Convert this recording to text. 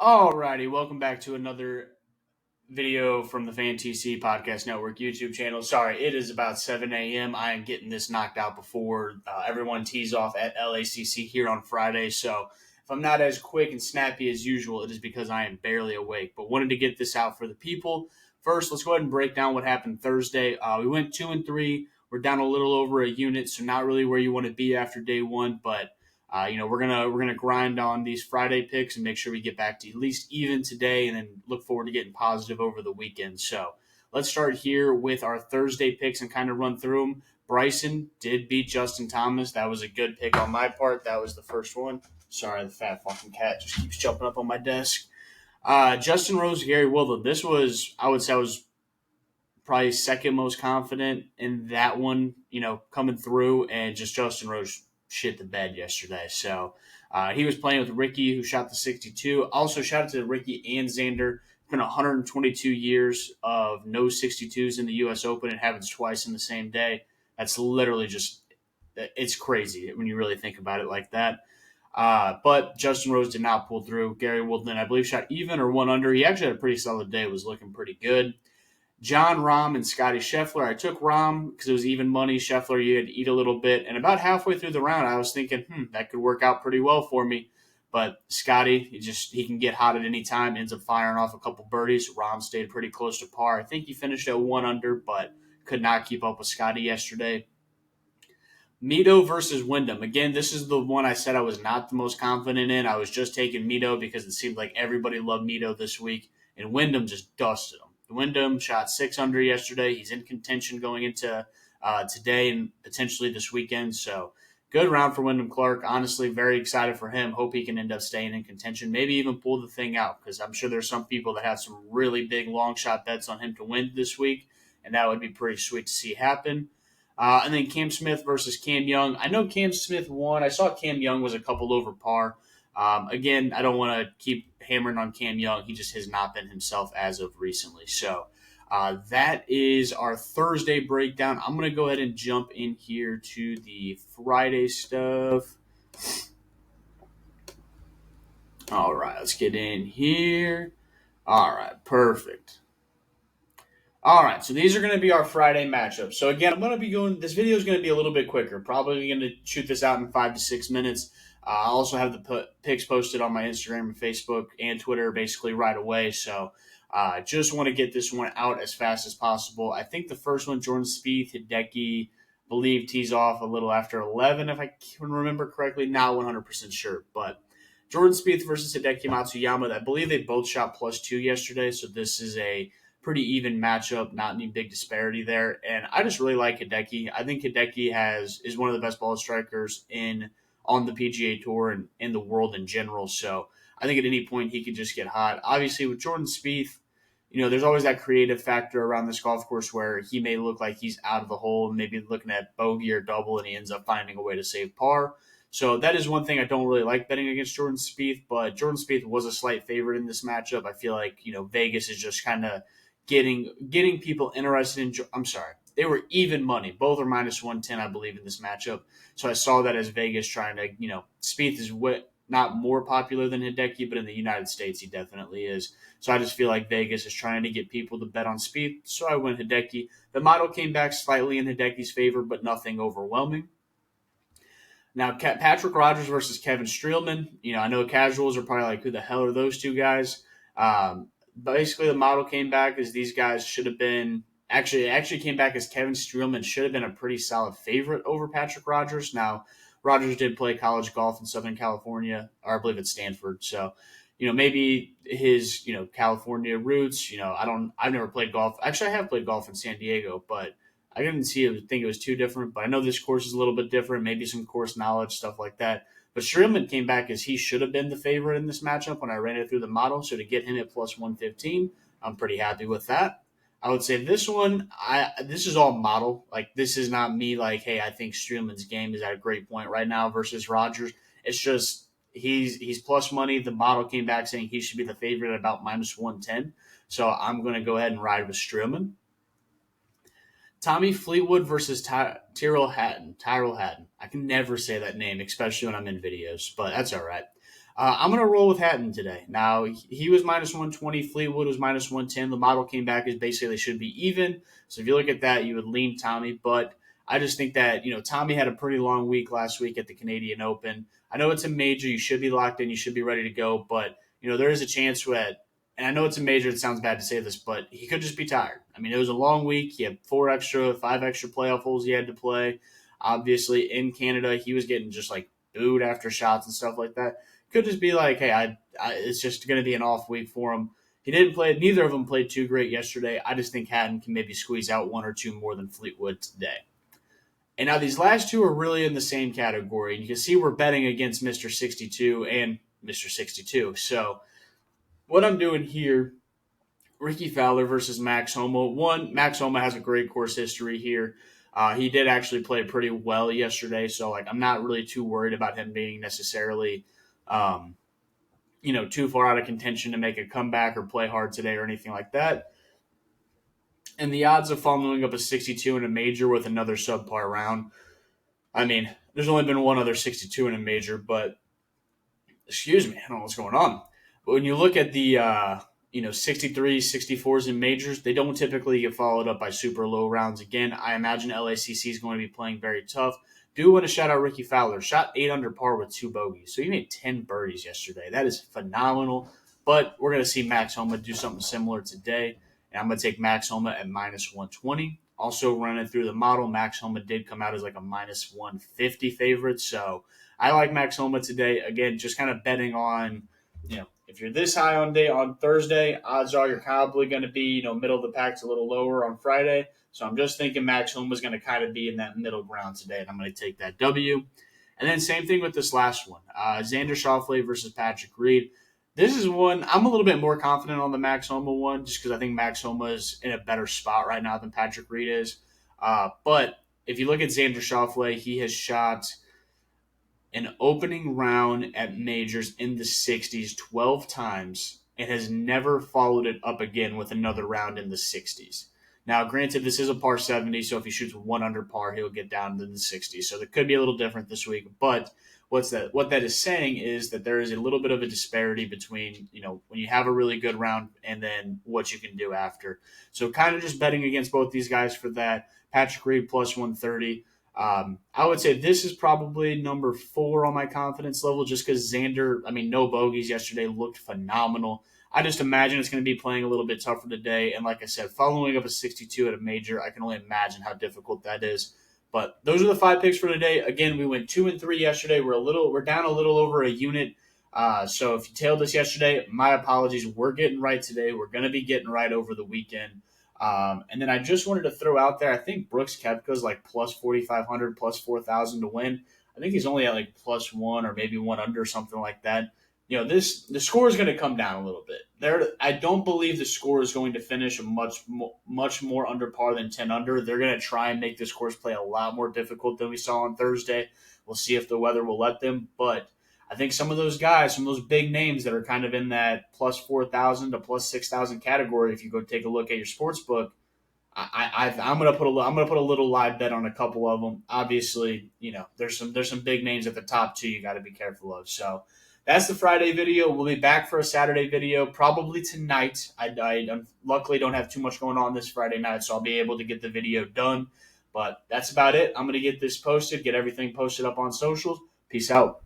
Alrighty, welcome back to another video from the FanTC Podcast Network YouTube channel. Sorry, it is about 7 a.m. I am getting this knocked out before everyone tees off at LACC here on Friday. So if I'm not as quick and snappy as usual, it is because I am barely awake. But wanted to get this out for the people. First, let's go ahead and break down what happened Thursday. We went 2-3. We're down a little over a unit, so not really where you want to be after day one, but we're gonna grind on these Friday picks and make sure we get back to at least even today, and then look forward to getting positive over the weekend. So let's start here with our Thursday picks and kind of run through them. Bryson did beat Justin Thomas. That was a good pick on my part. That was the first one. Sorry, the fat fucking cat just keeps jumping up on my desk. Justin Rose, Gary Woodland. This was, I would say, I was probably second most confident in that one, coming through, and just Justin Rose shit the bed yesterday. So he was playing with Ricky, who shot the 62. Also, shout out to Ricky and Xander. It's been 122 years of no 62s in the U.S. Open. It happens twice in the same day. That's literally just, it's crazy when you really think about it like that. But Justin Rose did not pull through. Gary Woodland, I believe, shot even or one under. He actually had a pretty solid day. Was looking pretty good. John Rahm and Scotty Scheffler. I took Rahm because it was even money. Scheffler, you had to eat a little bit. And about halfway through the round, I was thinking, that could work out pretty well for me. But Scotty, he can get hot at any time, ends up firing off a couple birdies. Rahm stayed pretty close to par. I think he finished at one under, but could not keep up with Scotty yesterday. Mito versus Wyndham. Again, this is the one I said I was not the most confident in. I was just taking Mito because it seemed like everybody loved Mito this week, and Wyndham just dusted him. Wyndham shot 6 under yesterday. He's in contention going into today and potentially this weekend. So good round for Wyndham Clark. Honestly, very excited for him. Hope he can end up staying in contention. Maybe even pull the thing out because I'm sure there's some people that have some really big long shot bets on him to win this week, and that would be pretty sweet to see happen. And then Cam Smith versus Cam Young. I know Cam Smith won. I saw Cam Young was a couple over par. Again, I don't want to keep hammering on Cam Young. He just has not been himself as of recently. So that is our Thursday breakdown. I'm going to go ahead and jump in here to the Friday stuff. All right, let's get in here. All right, perfect. All right, so these are going to be our Friday matchups. So again, this video is going to be a little bit quicker. Probably going to shoot this out in 5 to 6 minutes. I'll also have the pics posted on my Instagram and Facebook and Twitter basically right away. So just want to get this one out as fast as possible. I think the first one, Jordan Spieth, Hideki, believe tees off a little after 11, if I can remember correctly. Not 100% sure, but Jordan Spieth versus Hideki Matsuyama. I believe they both shot +2 yesterday, so this is a pretty even matchup, not any big disparity there. And I just really like Hideki. I think Hideki is one of the best ball strikers on the PGA Tour and in the world in general. So I think at any point he could just get hot. Obviously, with Jordan Spieth, there's always that creative factor around this golf course where he may look like he's out of the hole and maybe looking at bogey or double, and he ends up finding a way to save par. So that is one thing I don't really like betting against Jordan Spieth, but Jordan Spieth was a slight favorite in this matchup. I feel like, Vegas is just kind of getting people interested in. I'm sorry, they were even money. Both are -110, I believe, in this matchup. So I saw that as Vegas trying to, Spieth is not more popular than Hideki, but in the United States he definitely is. So I just feel like Vegas is trying to get people to bet on Spieth. So I went Hideki. The model came back slightly in Hideki's favor, but nothing overwhelming. Now, Patrick Rogers versus Kevin Streelman. I know casuals are probably like, who the hell are those two guys? Basically, the model came back as these guys should have been – actually, it actually came back as Kevin Streelman should have been a pretty solid favorite over Patrick Rogers. Now, Rogers did play college golf in Southern California, or I believe it's Stanford. So, maybe his, California roots, I've never played golf. Actually, I have played golf in San Diego, but I didn't think it was too different. But I know this course is a little bit different, maybe some course knowledge, stuff like that. But Streelman came back as he should have been the favorite in this matchup when I ran it through the model. So to get him at +115, I'm pretty happy with that. I would say this one, this is all model. Like, this is not me like, hey, I think Streelman's game is at a great point right now versus Rogers. It's just he's plus money. The model came back saying he should be the favorite at about -110. So I'm going to go ahead and ride with Streelman. Tommy Fleetwood versus Tyrrell Hatton. I can never say that name, especially when I'm in videos, but that's all right. I'm going to roll with Hatton today. Now, he was minus 120. Fleetwood was minus 110. The model came back as basically they should be even. So if you look at that, you would lean Tommy. But I just think that, Tommy had a pretty long week last week at the Canadian Open. I know it's a major. You should be locked in. You should be ready to go. But, there is a chance that, and I know it's a major. It sounds bad to say this, but he could just be tired. I mean, it was a long week. He had 5 extra playoff holes he had to play. Obviously, in Canada, he was getting just like booed after shots and stuff like that. Could just be like, hey, it's just going to be an off week for him. He didn't play. Neither of them played too great yesterday. I just think Hatton can maybe squeeze out one or two more than Fleetwood today. And now these last two are really in the same category. And you can see we're betting against Mr. 62 and Mr. 62. So what I'm doing here, Ricky Fowler versus Max Homa. One, Max Homa has a great course history here. He did actually play pretty well yesterday, so I'm not really too worried about him being necessarily too far out of contention to make a comeback or play hard today or anything like that. And the odds of following up a 62 in a major with another subpar round, I mean, there's only been one other 62 in a major, but excuse me, I don't know what's going on. But when you look at the 63, 64s in majors, they don't typically get followed up by super low rounds. Again, I imagine LACC is going to be playing very tough. Do want to shout out Ricky Fowler. Shot 8 under par with 2 bogeys. So he made 10 birdies yesterday. That is phenomenal. But we're going to see Max Homa do something similar today. And I'm going to take Max Homa at minus 120. Also running through the model, Max Homa did come out as like a minus 150 favorite. So I like Max Homa today. Again, just kind of betting on, if you're this high on Thursday, odds are you're probably going to be, middle of the pack's a little lower on Friday. So I'm just thinking Max Homa is going to kind of be in that middle ground today, and I'm going to take that W. And then same thing with this last one, Xander Schauffele versus Patrick Reed. This is one I'm a little bit more confident on the Max Homa one, just because I think Max Homa is in a better spot right now than Patrick Reed is. But if you look at Xander Schauffele, he has shot an opening round at majors in the 60s 12 times and has never followed it up again with another round in the 60s. Now, granted, this is a par 70, so if he shoots 1 under par, he'll get down to the 60s. So that could be a little different this week. But what that is saying is that there is a little bit of a disparity between, when you have a really good round and then what you can do after. So kind of just betting against both these guys for that. Patrick Reed plus 130. I would say this is probably number 4 on my confidence level just because Xander, no bogeys yesterday, looked phenomenal. I just imagine it's going to be playing a little bit tougher today. And like I said, following up a 62 at a major, I can only imagine how difficult that is. But those are the 5 picks for today. Again, we went 2 and 3 yesterday. We're down a little over a unit. So if you tailed us yesterday, my apologies. We're getting right today. We're going to be getting right over the weekend. And then I just wanted to throw out there, I think Brooks Koepka's like plus 4,500, plus 4,000 to win. I think he's only at like plus 1 or maybe 1 under, something like that. The score is going to come down a little bit. I don't believe the score is going to finish much more under par than 10 under. They're going to try and make this course play a lot more difficult than we saw on Thursday. We'll see if the weather will let them. But I think some of those guys, some of those big names that are kind of in that plus 4,000 to plus 6,000 category, if you go take a look at your sports book, I'm gonna put a little live bet on a couple of them. Obviously, there's some big names at the top too. You got to be careful of. So that's the Friday video. We'll be back for a Saturday video probably tonight. I luckily don't have too much going on this Friday night, so I'll be able to get the video done. But that's about it. I'm gonna get this posted, get everything posted up on socials. Peace out.